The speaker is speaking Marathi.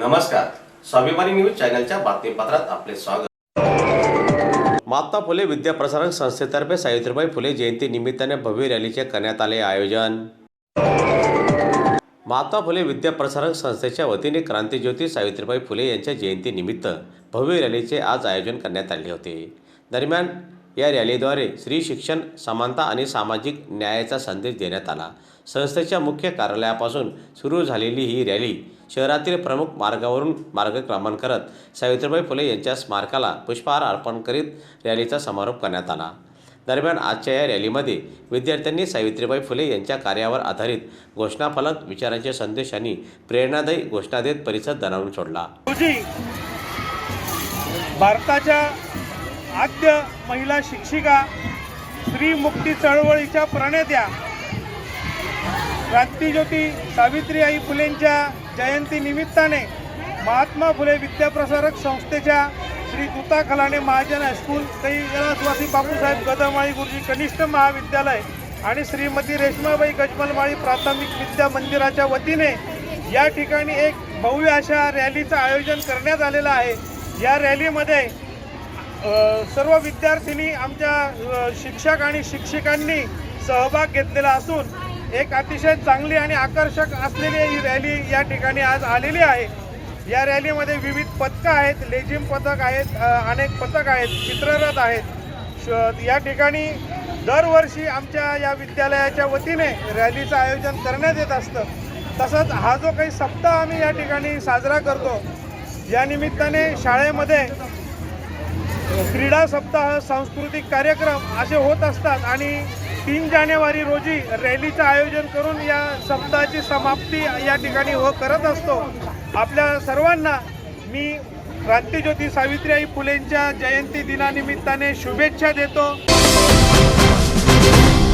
नमस्कार, स्वाभिमानी न्यूज चॅनलच्या बातमीपत्रात आपले स्वागत। महात्मा फुले विद्याप्रसारक संस्थेतर्फे सावित्रीबाई फुले जयंती निमित्ताने भव्य रॅलीचे करण्यात आले आयोजन। महात्मा फुले विद्याप्रसारक संस्थेच्या वतीने क्रांतिज्योती सावित्रीबाई फुले यांच्या जयंतीनिमित्त भव्य रॅलीचे आज आयोजन करण्यात आले होते। दरम्यान या रॅलीद्वारे स्त्री शिक्षण, समानता आणि सामाजिक न्यायाचा संदेश देण्यात आला। संस्थेच्या मुख्य कार्यालयापासून सुरू झालेली ही रॅली शहरातील प्रमुख मार्गावरून मार्गक्रमण करत सावित्रीबाई फुले यांच्या स्मारकाला पुष्पहार अर्पण करीत रॅलीचा समारोप करण्यात आला। दरम्यान आजच्या या रॅलीमध्ये विद्यार्थ्यांनी सावित्रीबाई फुले यांच्या कार्यावर आधारित घोषणाफलक, विचारांचे संदेश आणि प्रेरणादायी घोषणा देत परिसर दणाणून सोडला। भारताच्या आद्य महिला शिक्षिका, स्त्री मुक्ती चळवळीच्या प्रणेत्या क्रांतिज्योती सावित्रीबाई फुलेंच्या जयंती निमित्ताने महात्मा फुले विद्याप्रसारक संस्थेच्या श्री तुता खलाने महाजन हायस्कूल, कैलासवासी बापूसाहेब गदमाळी गुरुजी कनिष्ठ महाविद्यालय आणि श्रीमती रेश्माबाई गजमलमाळी प्राथमिक विद्या मंदिराच्या वतीने या ठिकाणी एक भव्य अशा रॅलीचं आयोजन करण्यात आलेलं आहे। या रॅलीमध्ये सर्व विद्यार्थिनी, आमच्या शिक्षक आणि शिक्षिकांनी सहभाग घेतलेला असून एक अतिशय चांगली आणि आकर्षक असलेली ही रॅली या ठिकाणी आज आलेली आहे। या रॅलीमध्ये विविध पथकं आहेत, लेझिम पथक आहेत, अनेक पथक आहेत, चित्ररथ आहेत। या ठिकाणी दरवर्षी आमच्या या विद्यालयाच्या वतीने रॅलीचं आयोजन करण्यात येत असतं। तसंच हा जो काही सप्ताह आम्ही या ठिकाणी साजरा करतो, या निमित्ताने शाळेमध्ये क्रीडा सप्ताह, सांस्कृतिक कार्यक्रम असे होत असतात आणि 3 जानेवारी रोजी रॅलीचं आयोजन करून या सप्ताहाची समाप्ती या ठिकाणी करत असतो। आपल्या सर्वांना मी क्रांतिज्योती सावित्रीबाई फुलेंच्या जयंती दिनानिमित्ताने शुभेच्छा देतो।